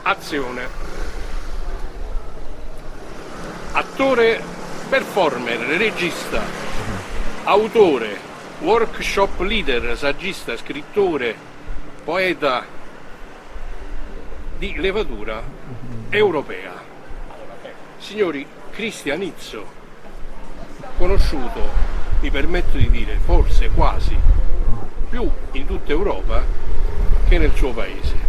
Azione. Attore, performer, regista, autore, workshop leader, saggista, scrittore, poeta di levatura europea. Signori, Christian Izzo, conosciuto, mi permetto di dire, forse quasi più in tutta Europa che nel suo paese.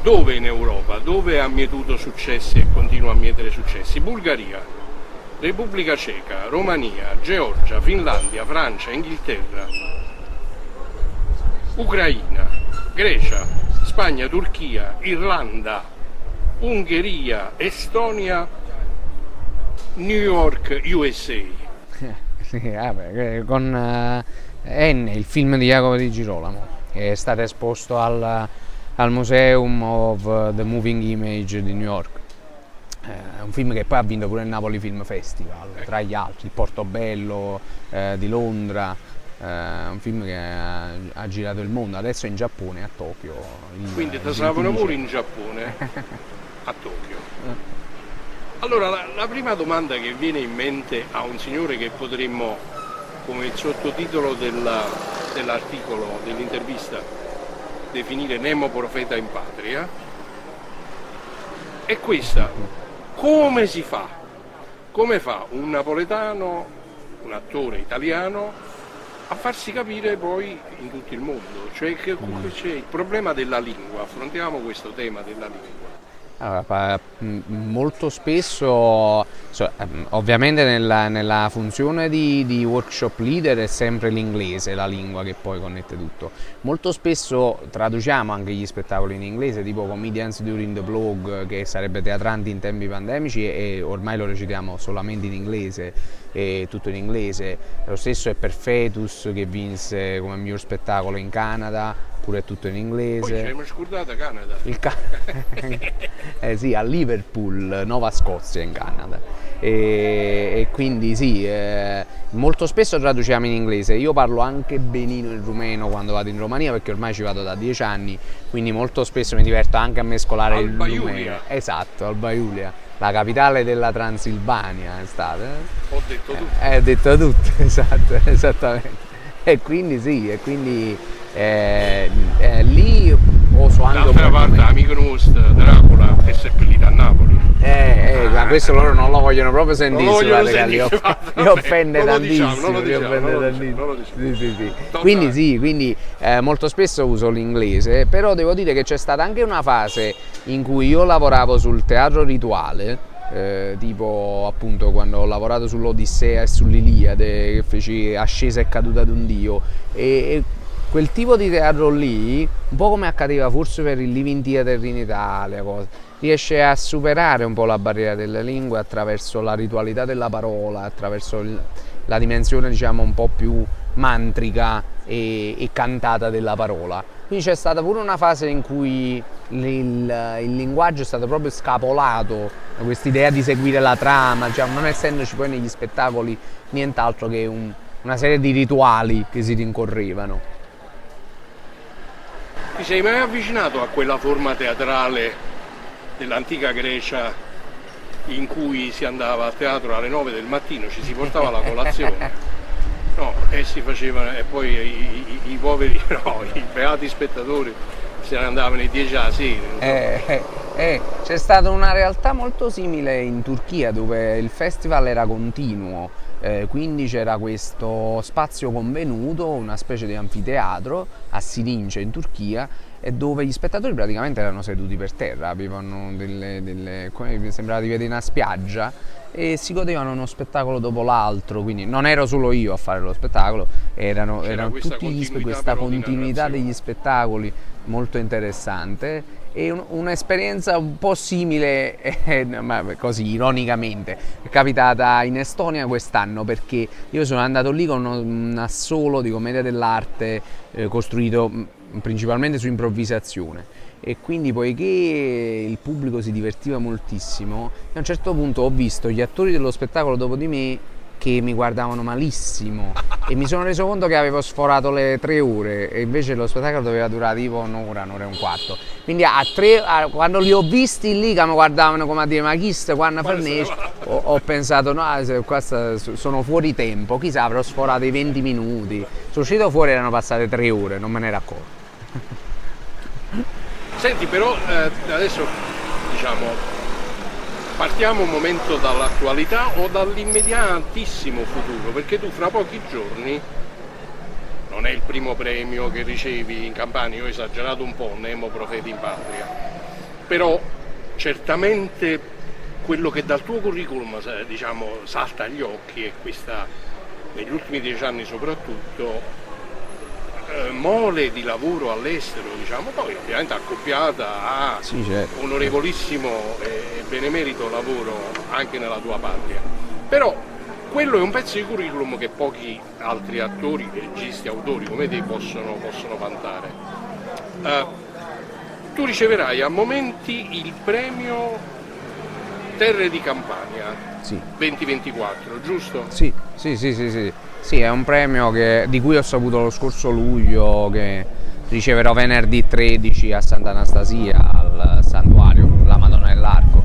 Dove in Europa? Dove ha mietuto successi e continua a mietere successi? Bulgaria, Repubblica Ceca, Romania, Georgia, Finlandia, Francia, Inghilterra, Ucraina, Grecia, Spagna, Turchia, Irlanda, Ungheria, Estonia, New York, USA. Sì, vabbè, con N, il film di Jacopo Di Girolamo, che è stato esposto al Museum of the Moving Image di New York. È un film che poi ha vinto pure il Napoli Film Festival, tra gli altri, il Portobello di Londra. Un film che ha girato il mondo, adesso è in Giappone, a Tokyo. Quindi ti salvano pure in Giappone, a Tokyo. Allora, la prima domanda che viene in mente a un signore che potremmo, come il sottotitolo dell'articolo, dell'intervista, definire Nemo profeta in patria, è questa: come si fa? Come fa un napoletano, un attore italiano, a farsi capire poi in tutto il mondo? Cioè che c'è il problema della lingua, affrontiamo questo tema della lingua. Allora, molto spesso, ovviamente nella funzione di workshop leader è sempre l'inglese, la lingua che poi connette tutto. Molto spesso traduciamo anche gli spettacoli in inglese, tipo Comedians During the Blog, che sarebbe Teatranti in tempi pandemici, e ormai lo recitiamo solamente in inglese, e tutto in inglese. Lo stesso è per Fetus, che vinse come miglior spettacolo in Canada, pure è tutto in inglese. Poi ci siamo scordati Canada. Sì, a Liverpool, Nova Scozia in Canada. E quindi sì, molto spesso traduciamo in inglese. Io parlo anche benino il rumeno quando vado in Romania, perché ormai ci vado da 10 anni, quindi molto spesso mi diverto anche a mescolare il rumeno. Esatto, Alba Iulia, la capitale della Transilvania è stata. Ho detto tutto. Ho detto tutto, esatto, esattamente. E quindi sì, lì oso anche d'altra parte amico nostro Dracula è seppellito a Napoli. Ma questo loro non lo vogliono proprio sentire, li offende tantissimo. Non lo diciamo. Sì. Quindi molto spesso uso l'inglese, però devo dire che c'è stata anche una fase in cui io lavoravo sul teatro rituale, tipo appunto quando ho lavorato sull'Odissea e sull'Iliade, che feci Ascesa e caduta d'un dio, e quel tipo di teatro lì, un po' come accadeva forse per il Living Theatre in Italia, riesce a superare un po' la barriera della lingua attraverso la ritualità della parola, attraverso la dimensione, diciamo, un po' più mantrica e cantata della parola. Quindi c'è stata pure una fase in cui il linguaggio è stato proprio scapolato da quest'idea di seguire la trama, cioè non essendoci poi negli spettacoli nient'altro che una serie di rituali che si rincorrevano. Ti sei mai avvicinato a quella forma teatrale dell'antica Grecia in cui si andava a teatro alle 9 del mattino, ci si portava la colazione? No, e si facevano, e poi i poveri, no, i beati spettatori se ne andavano i 10 alla sera. C'è stata una realtà molto simile in Turchia, dove il festival era continuo, quindi c'era questo spazio convenuto, una specie di anfiteatro a Silince in Turchia, dove gli spettatori praticamente erano seduti per terra, avevano come mi sembrava di vedere una spiaggia, e si godevano uno spettacolo dopo l'altro. Quindi non ero solo io a fare lo spettacolo, erano tutti questa continuità degli spettacoli molto interessante, e un'esperienza un po' simile, ma così ironicamente, è capitata in Estonia quest'anno, perché io sono andato lì con un assolo di commedia dell'arte costruito principalmente su improvvisazione, e quindi poiché il pubblico si divertiva moltissimo, a un certo punto ho visto gli attori dello spettacolo dopo di me che mi guardavano malissimo e mi sono reso conto che avevo sforato le 3 ore e invece lo spettacolo doveva durare tipo un'ora e un quarto. Quindi quando li ho visti lì che mi guardavano come a dire ma chi sta quando finisce, ho pensato no, qua sono fuori tempo, chissà avrò sforato i 20 minuti. Sono uscito fuori e erano passate 3 ore, non me ne ero accorto. Senti, però adesso diciamo partiamo un momento dall'attualità o dall'immediatissimo futuro, perché tu fra pochi giorni, non è il primo premio che ricevi in Campania, io ho esagerato un po', Nemo Profeti in Patria, però certamente quello che dal tuo curriculum diciamo salta agli occhi è questa, negli ultimi 10 anni soprattutto, mole di lavoro all'estero, diciamo, poi ovviamente accoppiata a Sì, certo. onorevolissimo e benemerito lavoro anche nella tua patria. Però quello è un pezzo di curriculum che pochi altri attori, registi, autori come te possono vantare. Tu riceverai a momenti il premio Terre di Campania 2024, giusto? Sì. Sì, è un premio di cui ho saputo lo scorso luglio che riceverò venerdì 13 a Sant'Anastasia al santuario, la Madonna dell'Arco.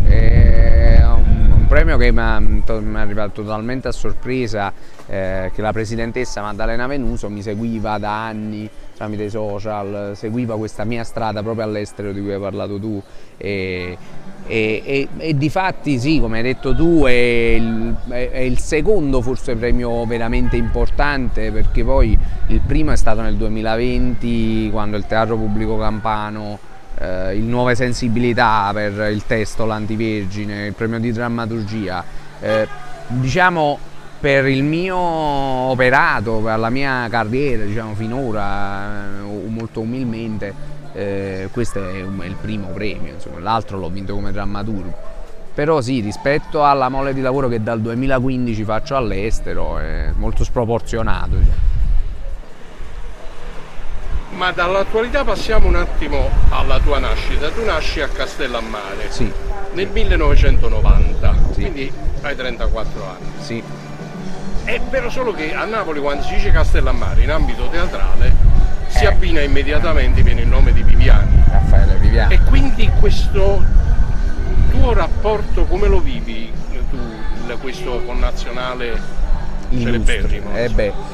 È un premio che mi è arrivato totalmente a sorpresa, che la presidentessa Maddalena Venuso mi seguiva da anni tramite i social, seguiva questa mia strada proprio all'estero di cui hai parlato tu e difatti sì, come hai detto tu, è il secondo forse premio veramente importante, perché poi il primo è stato nel 2020 quando il Teatro Pubblico Campano, il Nuove Sensibilità per il testo L'Antivergine, il premio di drammaturgia, diciamo per il mio operato, per la mia carriera, diciamo finora, molto umilmente, questo è il primo premio, insomma, l'altro l'ho vinto come drammaturgo. Però sì, rispetto alla mole di lavoro che dal 2015 faccio all'estero è molto sproporzionato, diciamo. Ma dall'attualità passiamo un attimo alla tua nascita. Tu nasci a Castellammare nel 1990, quindi hai 34 anni. Sì. È vero solo che a Napoli quando si dice Castellammare in ambito teatrale si abbina immediatamente, viene il nome di Viviani. Raffaele Viviani. E quindi questo tuo rapporto come lo vivi tu, questo connazionale celeberrimo?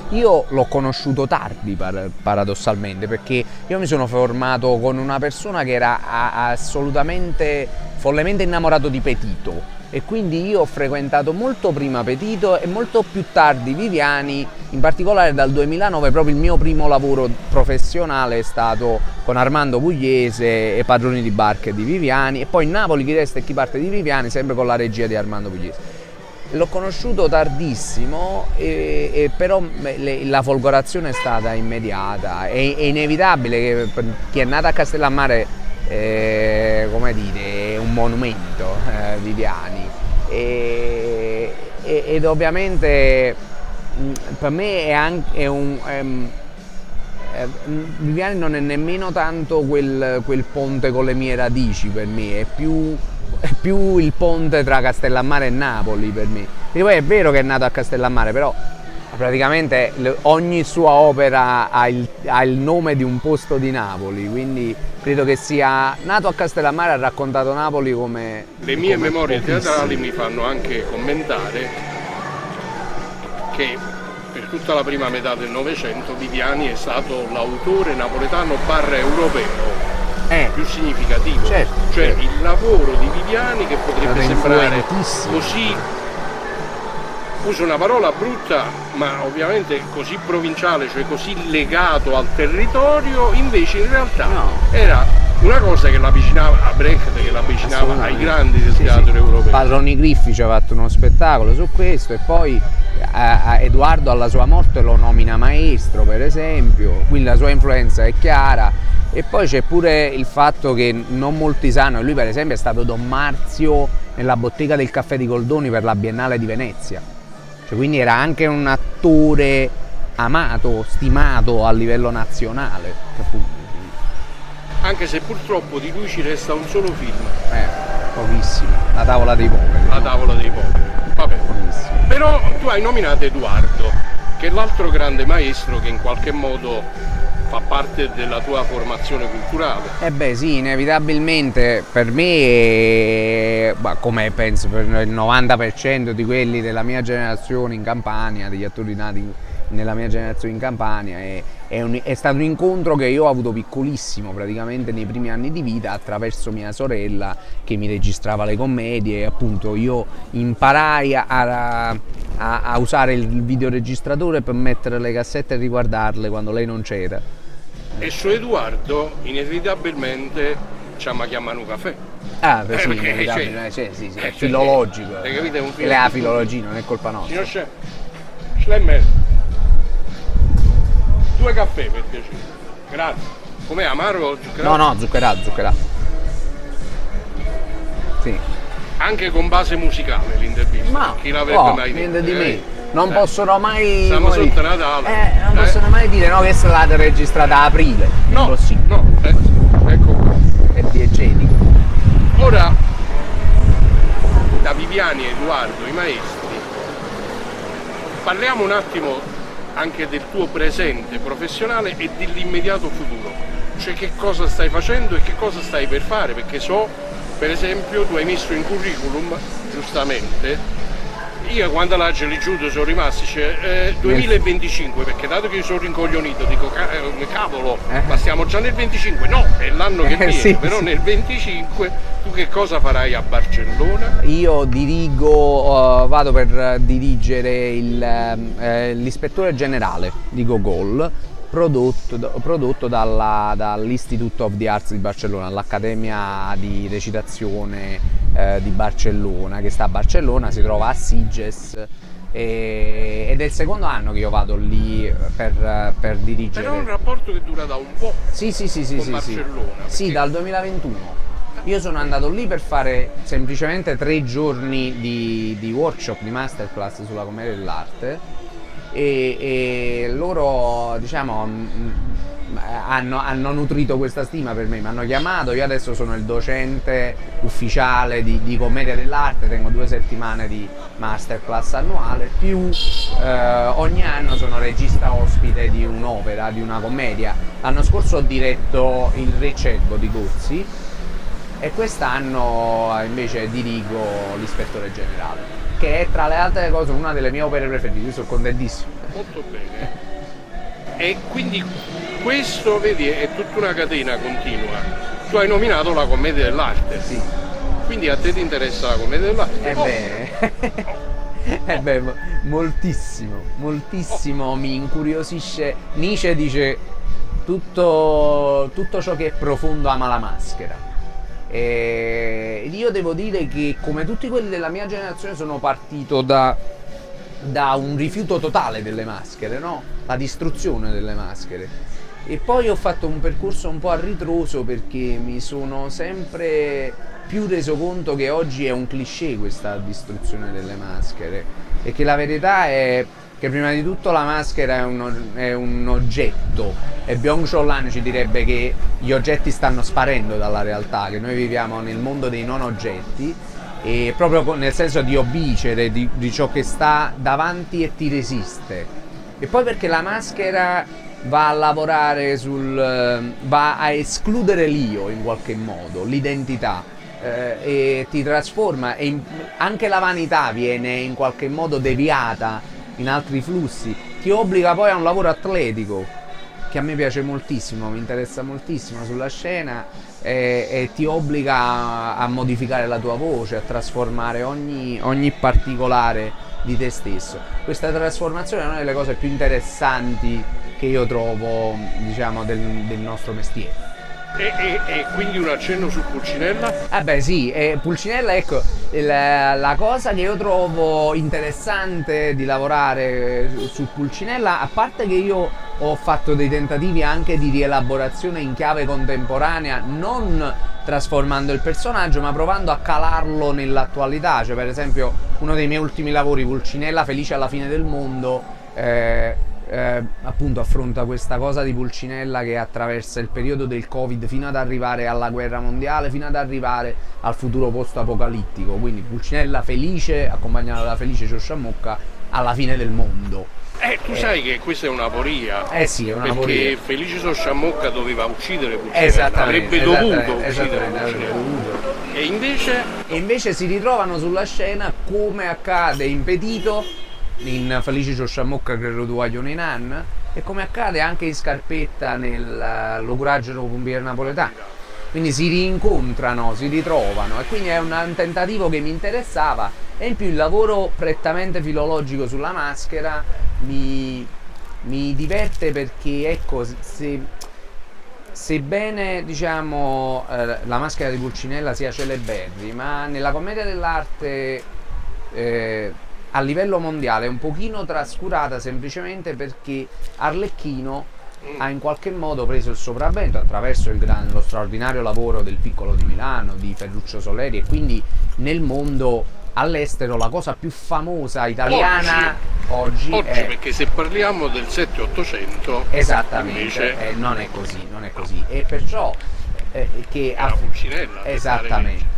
Io l'ho conosciuto tardi paradossalmente, perché io mi sono formato con una persona che era assolutamente follemente innamorato di Petito, e quindi io ho frequentato molto prima Petito e molto più tardi Viviani. In particolare dal 2009 proprio il mio primo lavoro professionale è stato con Armando Pugliese e Padroni di barche di Viviani, e poi Napoli chi resta e chi parte di Viviani, sempre con la regia di Armando Pugliese. L'ho conosciuto tardissimo, però la folgorazione è stata immediata. È inevitabile che per chi è nato a Castellammare, come dire, è un monumento, Viviani, ed ovviamente per me Viviani non è nemmeno tanto quel ponte con le mie radici, per me è più il ponte tra Castellammare e Napoli per me. E poi è vero che è nato a Castellammare, però praticamente ogni sua opera ha il nome di un posto di Napoli, quindi credo che sia nato a Castellammare, ha raccontato Napoli come... Le mie memorie teatrali mi fanno anche commentare che per tutta la prima metà del Novecento Viviani è stato l'autore napoletano / europeo più significativo, certo. Il lavoro di Viviani, che potrebbe sembrare così, uso una parola brutta, ma ovviamente così provinciale, cioè così legato al territorio, invece in realtà era una cosa che l'avvicinava a Brecht, che l'avvicinava ai grandi del teatro europeo. Padroni Griffi ci ha fatto uno spettacolo su questo, e poi Edoardo alla sua morte lo nomina maestro, per esempio, quindi la sua influenza è chiara. E poi c'è pure il fatto che non molti sanno, lui per esempio è stato Don Marzio nella bottega del caffè di Goldoni per la Biennale di Venezia, quindi era anche un attore amato, stimato a livello nazionale, appunto. Anche se purtroppo di lui ci resta un solo film. Pochissimo, La tavola dei poveri. La tavola dei poveri, vabbè. Pochissimo. Però tu hai nominato Edoardo, che è l'altro grande maestro che in qualche modo fa parte della tua formazione culturale. Eh beh sì, inevitabilmente per me, come penso per il 90% di quelli della mia generazione in Campania, degli attori nati nella mia generazione in Campania, è stato un incontro che io ho avuto piccolissimo, praticamente nei primi anni di vita, attraverso mia sorella che mi registrava le commedie, e appunto io imparai a usare il videoregistratore per mettere le cassette e riguardarle quando lei non c'era. E su Edoardo inevitabilmente ci chiamano caffè. Ah, beh, sì, perché inevitabile, sì, è cioè, filologico. hai capito? È un E la filologia non è colpa nostra. Signor Chef, Schlemmer, 2 caffè per piacere. Grazie. Com'è, amaro o zuccherato? No, zuccherato. Sì. Anche con base musicale l'intervista. Ma chi l'avrebbe mai detto? niente di me. Non possono mai. Siamo sotto Natale. Non possono mai dire no, che è stata registrata a aprile. No, Impossibile. no, ecco qua. È diegetico. Ora, da Viviani e Edoardo, i maestri, parliamo un attimo anche del tuo presente professionale e dell'immediato futuro. Cioè che cosa stai facendo e che cosa stai per fare, perché so, per esempio, tu hai messo in curriculum, giustamente, io quando l'agge lì giù sono rimasti, 2025, perché dato che io sono rincoglionito, dico cavolo, ma stiamo già nel 25, no, è l'anno che viene, sì, però sì. nel 25 tu che cosa farai a Barcellona? Io vado per dirigere l'ispettore generale di Gogol, prodotto dall'Institute of the Arts di Barcellona, l'Accademia di Recitazione di Barcellona, che sta a Barcellona, si trova a Sitges, ed è il secondo anno che io vado lì per dirigere. Però è un rapporto che dura da un po'. Sì, con Barcellona. sì, dal 2021. Io sono andato lì per fare semplicemente 3 giorni di workshop, di masterclass sulla commedia dell'arte, e loro, diciamo, hanno nutrito questa stima per me, mi hanno chiamato, io adesso sono il docente ufficiale di commedia dell'arte, tengo 2 settimane di masterclass annuale, più ogni anno sono regista ospite di un'opera, di una commedia. L'anno scorso ho diretto il Recebo di Gozzi, e quest'anno invece dirigo l'ispettore generale, che è tra le altre cose una delle mie opere preferite, io sono contentissimo. Molto bene. E quindi questo, vedi, è tutta una catena continua. Tu hai nominato la commedia dell'arte. Sì. Quindi a te ti interessa la commedia dell'arte? Moltissimo mi incuriosisce. Nietzsche dice tutto ciò che è profondo ama la maschera. E io devo dire che, come tutti quelli della mia generazione, sono partito da un rifiuto totale delle maschere, no? La distruzione delle maschere. E poi ho fatto un percorso un po' a ritroso, perché mi sono sempre più reso conto che oggi è un cliché questa distruzione delle maschere, e che la verità è che prima di tutto la maschera è un oggetto, e Byung-Chul Han ci direbbe che gli oggetti stanno sparendo dalla realtà, che noi viviamo nel mondo dei non oggetti, e proprio nel senso di obbicere di ciò che sta davanti e ti resiste. E poi perché la maschera va a lavorare va a escludere l'io in qualche modo, l'identità, e ti trasforma, e anche la vanità viene in qualche modo deviata in altri flussi, ti obbliga poi a un lavoro atletico che a me piace moltissimo, mi interessa moltissimo sulla scena, e ti obbliga a modificare la tua voce, a trasformare ogni particolare di te stesso. Questa trasformazione è una delle cose più interessanti che io trovo, diciamo, del nostro mestiere. E quindi un accenno su Pulcinella? Beh sì, Pulcinella, ecco, la cosa che io trovo interessante di lavorare su Pulcinella, a parte che io ho fatto dei tentativi anche di rielaborazione in chiave contemporanea, non trasformando il personaggio ma provando a calarlo nell'attualità, cioè per esempio uno dei miei ultimi lavori, Pulcinella felice alla fine del mondo, appunto affronta questa cosa di Pulcinella che attraversa il periodo del Covid fino ad arrivare alla guerra mondiale, fino ad arrivare al futuro post-apocalittico. Quindi Pulcinella felice, accompagnata da Felice Ciosciamocca, alla fine del mondo. Tu sai che questa è una aporia. Sì, è una perché aporia. Felice Ciosciamocca doveva uccidere Pulcinella, Esattamente, avrebbe dovuto uccidere avrebbe Pulcinella. dovuto. E invece si ritrovano sulla scena, come accade in Petito, in Felice Ciosciamocca credo tu Aglione Nan, e come accade anche in Scarpetta nel Locuraggero Pompiere Napoletano. Quindi si rincontrano, si ritrovano, e quindi è un tentativo che mi interessava, e in più il lavoro prettamente filologico sulla maschera mi diverte, perché ecco, sebbene diciamo la maschera di Pulcinella sia celeberrima, ma nella commedia dell'arte a livello mondiale è un pochino trascurata, semplicemente perché Arlecchino ha in qualche modo preso il sopravvento attraverso lo straordinario lavoro del Piccolo di Milano, di Ferruccio Soleri, e quindi nel mondo, all'estero, la cosa più famosa italiana oggi è... perché se parliamo del 7-800 esattamente, invece non è così, e perciò che era Pulcinella. Esattamente.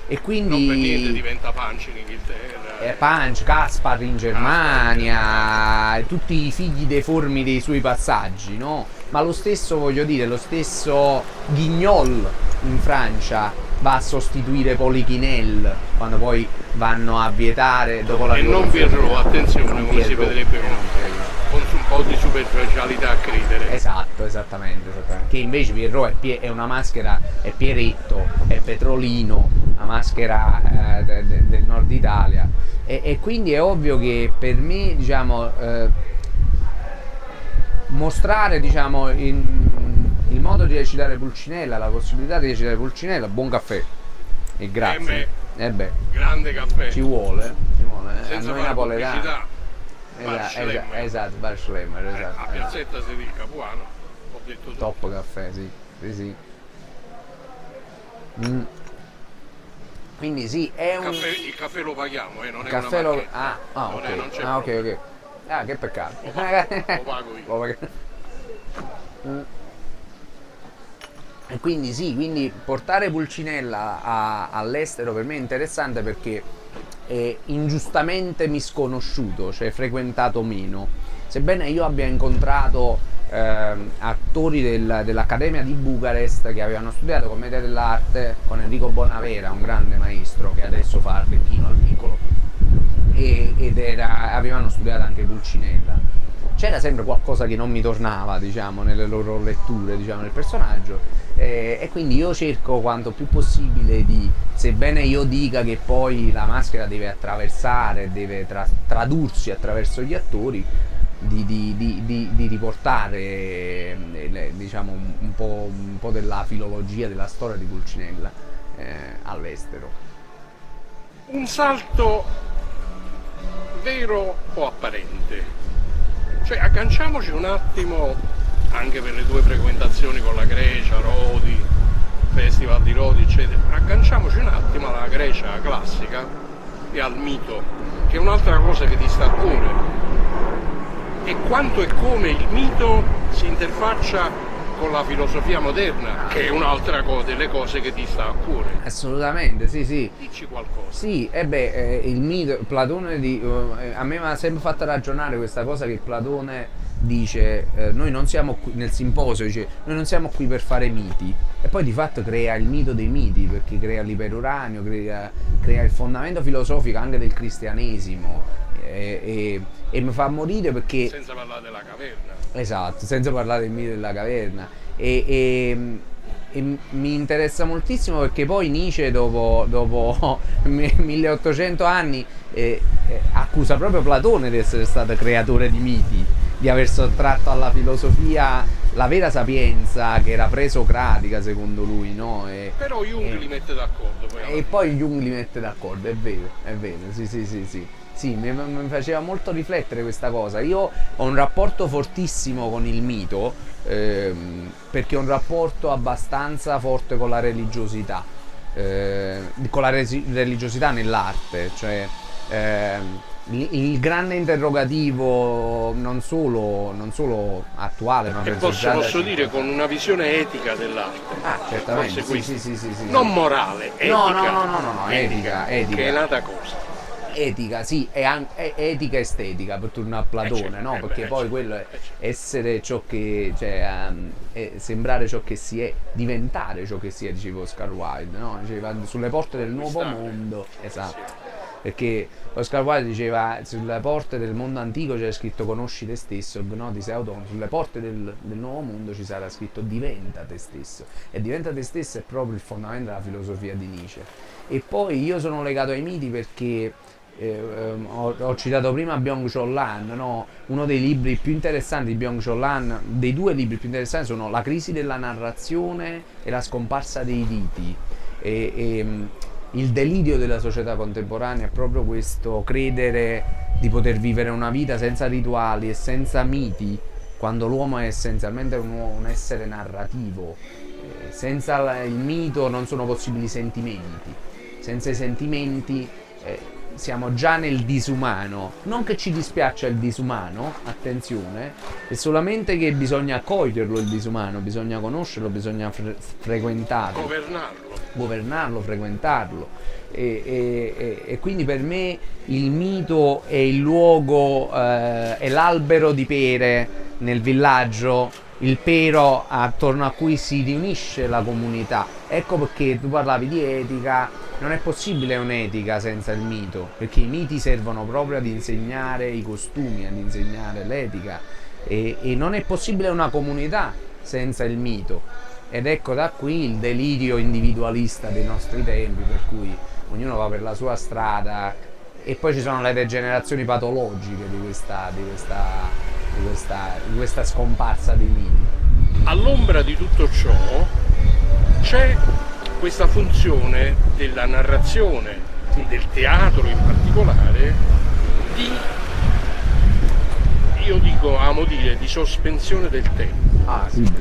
E quindi non per niente diventa Punch in Inghilterra. Punch, Caspar in Germania, tutti i figli deformi dei suoi passaggi, no? Ma lo stesso, voglio dire, lo stesso Guignol in Francia va a sostituire Polichinelle quando poi vanno a vietare dopo la e non Pierrot, attenzione, come si vedrebbe con un po' di superficialità a credere. Esattamente. Che invece Pierrot è una maschera, è Pieretto, è Petrolino, una maschera del nord Italia, e quindi è ovvio che per me, diciamo, mostrare, diciamo, il modo di recitare Pulcinella, la possibilità di recitare Pulcinella, buon caffè e grazie. Grande caffè. Ci vuole. Senza a noi napoletani. Esatto, Bar Schlemmer, esatto. A Piazzetta Sedil Capuano, ho detto tutto. Top caffè, sì. Quindi sì, è il caffè lo paghiamo, non è caffè una ok. non c'è problema. Ok. Ah, che peccato. Lo pago io. E quindi sì, quindi portare Pulcinella all'estero per me è interessante, perché è ingiustamente misconosciuto, cioè frequentato meno. Sebbene io abbia incontrato attori dell'Accademia di Bucarest che avevano studiato commedia dell'arte con Enrico Bonavera, un grande maestro che adesso fa Arlecchino al Piccolo, avevano studiato anche Pulcinella. C'era sempre qualcosa che non mi tornava, diciamo, nelle loro letture, diciamo, del personaggio, e quindi io cerco quanto più possibile sebbene io dica che poi la maschera deve attraversare, deve tradursi attraverso gli attori, di riportare diciamo un po' della filologia, della storia di Pulcinella all'estero. Un salto vero o apparente? Cioè, agganciamoci un attimo, anche per le tue frequentazioni con la Grecia, Rodi, Festival di Rodi, eccetera, agganciamoci un attimo alla Grecia classica e al mito, che è un'altra cosa che ti sta a cuore, e quanto e come il mito si interfaccia con la filosofia moderna, che è un'altra delle cose che ti sta a cuore. Assolutamente, sì. Dici qualcosa. Sì, il mito, Platone a me mi ha sempre fatto ragionare questa cosa, che Platone dice noi non siamo qui, nel Simposio dice, noi non siamo qui per fare miti, e poi di fatto crea il mito dei miti, perché crea l'iperuranio, crea il fondamento filosofico anche del cristianesimo, e mi fa morire perché... Senza parlare della caverna. Esatto, senza parlare del mito della caverna, e mi interessa moltissimo, perché poi Nietzsche dopo 1800 anni accusa proprio Platone di essere stato creatore di miti, di aver sottratto alla filosofia la vera sapienza, che era presocratica secondo lui, no? Però Jung li mette d'accordo. Poi Jung li mette d'accordo, è vero, sì. Sì, mi faceva molto riflettere questa cosa. Io ho un rapporto fortissimo con il mito, perché ho un rapporto abbastanza forte con la religiosità, religiosità nell'arte, cioè il grande interrogativo non solo attuale, ma E penso posso dire con una visione etica dell'arte. certamente, Forse sì. non morale, etica. No, etica. Che è nata cosa. Etica, sì, è etica estetica, per tornare a Platone, certo, no? Perché beh, poi certo, quello è essere ciò che, cioè, è sembrare ciò che si è, diventare ciò che si è, diceva Oscar Wilde, no? Diceva sulle porte del nuovo mondo, esatto. Perché Oscar Wilde diceva sulle porte del mondo antico c'era scritto conosci te stesso, gnoti sei autonomo, sulle porte del nuovo mondo ci sarà scritto diventa te stesso, e diventa te stesso è proprio il fondamento della filosofia di Nietzsche. E poi io sono legato ai miti perché ho citato prima Byung-Chul Han, no? Uno dei libri più interessanti di Byung-Chul Han, dei due libri più interessanti sono La crisi della narrazione e La scomparsa dei riti. Il delirio della società contemporanea è proprio questo, credere di poter vivere una vita senza rituali e senza miti, quando l'uomo è essenzialmente un essere narrativo. Senza il mito non sono possibili i sentimenti, senza i sentimenti siamo già nel disumano. Non che ci dispiaccia il disumano, attenzione, è solamente che bisogna coglierlo il disumano, bisogna conoscerlo, bisogna frequentarlo, governarlo, frequentarlo. E quindi per me il mito è il luogo, è l'albero di pere nel villaggio, il pero attorno a cui si riunisce la comunità. Ecco perché tu parlavi di etica, non è possibile un'etica senza il mito, perché i miti servono proprio ad insegnare i costumi, ad insegnare l'etica, e non è possibile una comunità senza il mito. Ed ecco da qui il delirio individualista dei nostri tempi, per cui ognuno va per la sua strada, e poi ci sono le degenerazioni patologiche di questa scomparsa dei miti. All'ombra di tutto ciò c'è questa funzione della narrazione, del teatro in particolare, amo dire, di sospensione del tempo.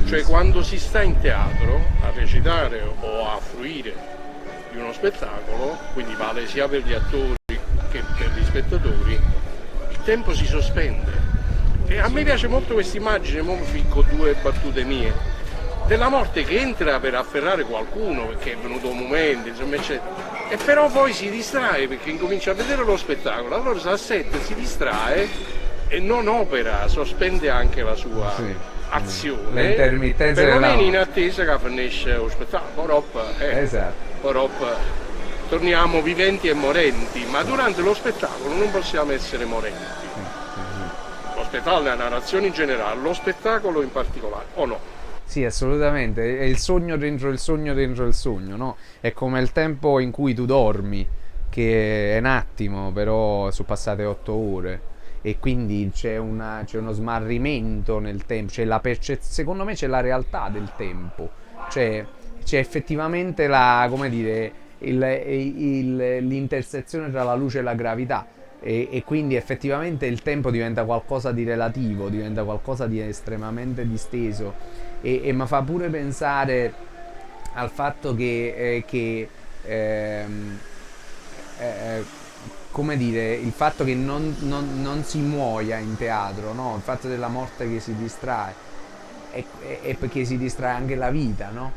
Cioè quando si sta in teatro a recitare o a fruire di uno spettacolo, quindi vale sia per gli attori che per gli spettatori, il tempo si sospende. E a me piace molto questa immagine, mo ficco due battute mie, della morte che entra per afferrare qualcuno perché è venuto un momento, insomma, eccetera, e però poi si distrae perché incomincia a vedere lo spettacolo, allora si assetta, si distrae e non opera, sospende anche la sua azione, perlomeno in attesa che finisce lo spettacolo, poi torniamo viventi e morenti, ma durante lo spettacolo non possiamo essere morenti. Lo spettacolo, la narrazione in generale, lo spettacolo in particolare, o no? Sì, assolutamente, è il sogno dentro il sogno dentro il sogno, no? È come il tempo in cui tu dormi, che è un attimo, però sono passate 8 ore, e quindi c'è uno smarrimento nel tempo, secondo me c'è la realtà del tempo, c'è effettivamente l'intersezione tra la luce e la gravità. E quindi effettivamente il tempo diventa qualcosa di relativo, diventa qualcosa di estremamente disteso, e mi fa pure pensare al fatto come dire, il fatto che non si muoia in teatro, no? Il fatto della morte che si distrae, è perché si distrae anche la vita, no?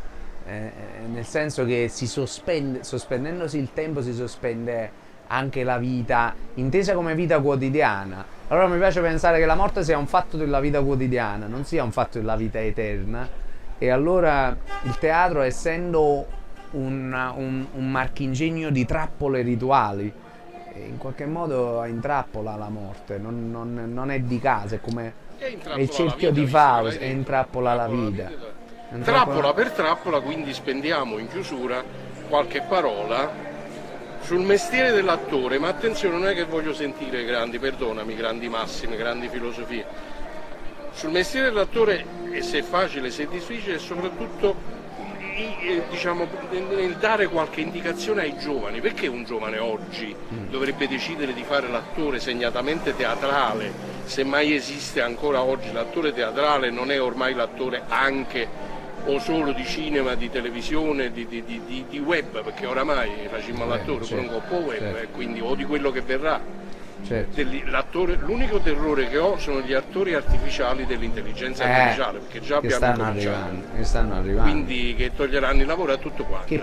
Nel senso che sospendendosi il tempo si sospende anche la vita, intesa come vita quotidiana. Allora mi piace pensare che la morte sia un fatto della vita quotidiana, non sia un fatto della vita eterna, e allora il teatro, essendo un marchingegno di trappole rituali, in qualche modo intrappola la morte, non è di casa, è come il cerchio di Fausto, e intrappola la vita. Trappola per trappola, quindi spendiamo in chiusura qualche parola sul mestiere dell'attore, ma attenzione, non è che voglio sentire grandi massime, grandi filosofie. Sul mestiere dell'attore, e se è facile, se è difficile, soprattutto diciamo, nel dare qualche indicazione ai giovani. Perché un giovane oggi dovrebbe decidere di fare l'attore segnatamente teatrale, se mai esiste ancora oggi l'attore teatrale, non è ormai l'attore anche o solo di cinema, di televisione, di web, perché oramai facciamo l'attore pure un po' web, quindi, o di quello che verrà. certo. L'unico terrore che ho sono gli attori artificiali dell'intelligenza artificiale, perché già che abbiamo stanno cominciato. arrivando, che stanno arrivando. Quindi che toglieranno il lavoro a tutto quanto. Che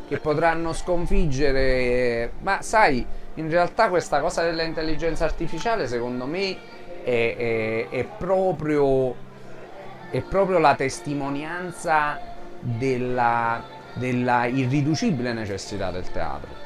che potranno sconfiggere. Ma sai, in realtà questa cosa dell'intelligenza artificiale secondo me è proprio la testimonianza della irriducibile necessità del teatro.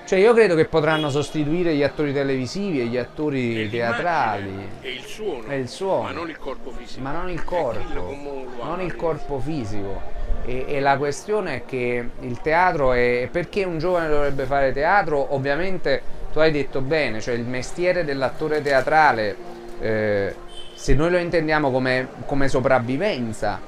Cioè io credo che potranno sostituire gli attori televisivi e gli attori teatrali. E il suono. E il suono. Ma non il corpo fisico. Ma non il corpo. Non il corpo fisico. E la questione è che il teatro è... Perché un giovane dovrebbe fare teatro? Ovviamente tu hai detto bene, cioè il mestiere dell'attore teatrale, se noi lo intendiamo come sopravvivenza,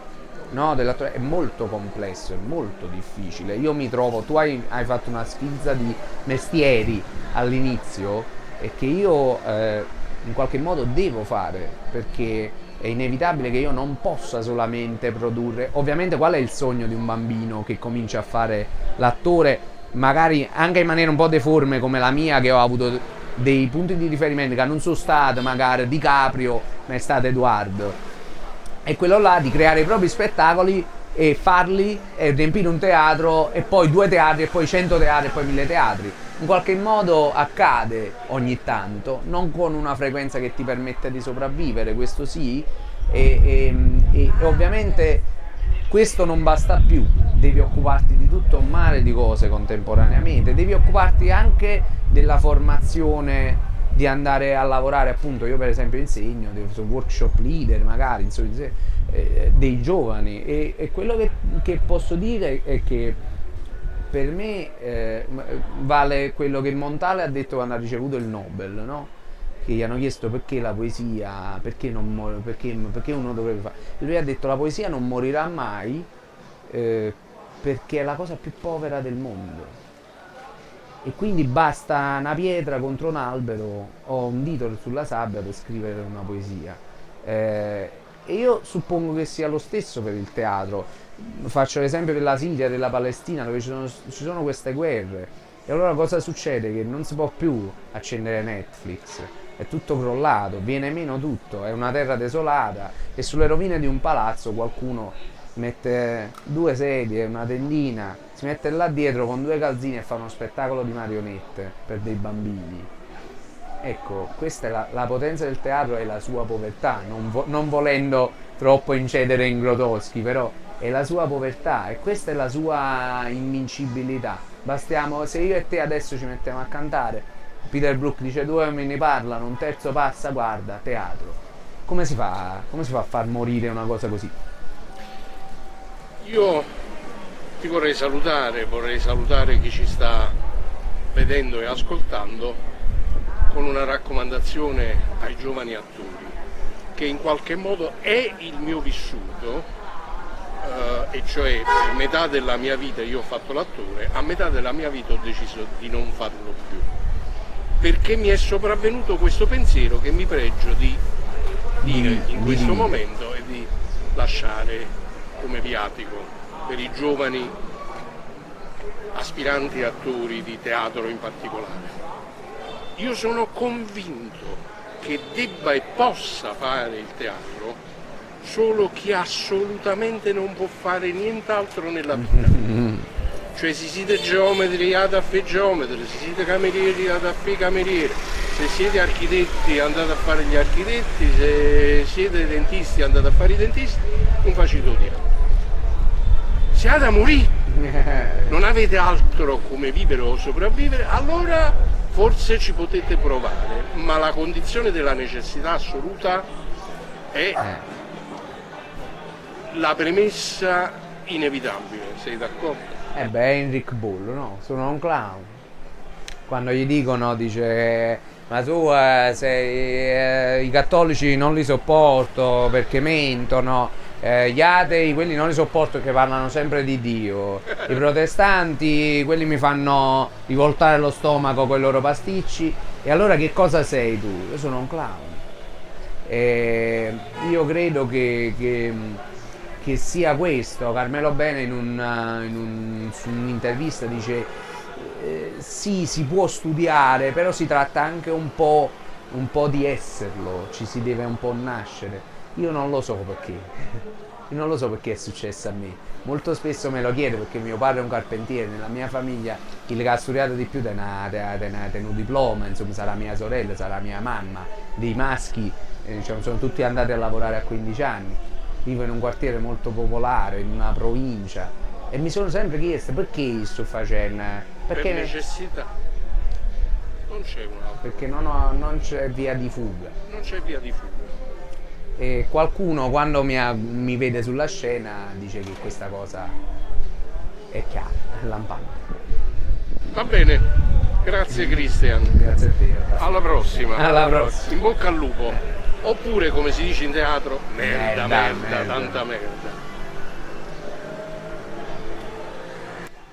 no, dell'attore, è molto complesso, è molto difficile. Io mi trovo, tu hai fatto una sfilza di mestieri all'inizio e che io in qualche modo devo fare, perché è inevitabile che io non possa solamente produrre. Ovviamente qual è il sogno di un bambino che comincia a fare l'attore, magari anche in maniera un po' deforme come la mia, che ho avuto dei punti di riferimento che non sono stato magari DiCaprio, ma è stato Edoardo. È quello là di creare i propri spettacoli e farli e riempire un teatro e poi 2 teatri e poi 100 teatri e poi 1000 teatri. In qualche modo accade ogni tanto, non con una frequenza che ti permette di sopravvivere, questo sì, e ovviamente questo non basta più, devi occuparti di tutto un mare di cose contemporaneamente, devi occuparti anche della formazione, di andare a lavorare, appunto io per esempio insegno, sono workshop leader magari, insomma, dei giovani e quello che posso dire è che per me vale quello che Montale ha detto quando ha ricevuto il Nobel, no? Che gli hanno chiesto perché la poesia, perché uno dovrebbe fare. Lui ha detto la poesia non morirà mai perché è la cosa più povera del mondo. E quindi basta una pietra contro un albero o un dito sulla sabbia per scrivere una poesia. E io suppongo che sia lo stesso per il teatro. Faccio l'esempio della Siria, della Palestina, dove ci sono queste guerre. E allora cosa succede? Che non si può più accendere Netflix, è tutto crollato, viene meno tutto, è una terra desolata e sulle rovine di un palazzo qualcuno mette 2 sedie, una tendina, si mette là dietro con 2 calzini e fa uno spettacolo di marionette per dei bambini. Ecco, questa è la potenza del teatro e la sua povertà, non volendo troppo incedere in Grotowski, però è la sua povertà e questa è la sua invincibilità. Bastiamo, se io e te adesso ci mettiamo a cantare, Peter Brook dice 2 uomini parlano, un terzo passa, guarda, teatro. Come si fa a far morire una cosa così? Io ti vorrei salutare chi ci sta vedendo e ascoltando con una raccomandazione ai giovani attori, che in qualche modo è il mio vissuto, e cioè per metà della mia vita io ho fatto l'attore, a metà della mia vita ho deciso di non farlo più, perché mi è sopravvenuto questo pensiero che mi pregio di dire in questo momento e di lasciare come viatico per i giovani aspiranti attori di teatro in particolare. Io sono convinto che debba e possa fare il teatro solo chi assolutamente non può fare nient'altro nella vita. Cioè se siete geometri andate a fare geometri, se siete camerieri andate a fare camerieri, se siete architetti andate a fare gli architetti, se siete dentisti andate a fare i dentisti, non facete teatro. Siete a morire, non avete altro come vivere o sopravvivere, allora forse ci potete provare, ma la condizione della necessità assoluta è la premessa inevitabile, sei d'accordo? Enric Bull, no? Sono un clown. Quando gli dicono, dice, ma tu i cattolici non li sopporto perché mentono, gli atei, quelli non li sopporto perché parlano sempre di Dio, i protestanti, quelli mi fanno rivoltare lo stomaco con i loro pasticci, e allora che cosa sei tu? Io sono un clown. Io credo che sia questo. Carmelo Bene su un'intervista dice sì, si può studiare, però si tratta anche un po' di esserlo, ci si deve un po' nascere. Io non lo so perché, non lo so perché è successo a me. Molto spesso me lo chiedo perché mio padre è un carpentiere, nella mia famiglia il che ha studiato di più tiene un diploma, insomma sarà mia sorella, sarà mia mamma, dei maschi diciamo, sono tutti andati a lavorare a 15 anni, vivo in un quartiere molto popolare, in una provincia e mi sono sempre chiesto perché sto facendo, Per necessità, non c'è un'altra, perché non c'è via di fuga. non c'è via di fuga. E qualcuno quando mi vede sulla scena dice che questa cosa è chiara, è lampante. Va bene, grazie Christian. Grazie a te. Alla prossima. Alla prossima. In bocca al lupo. Oppure come si dice in teatro, merda, Merda, merda, merda. tanta merda.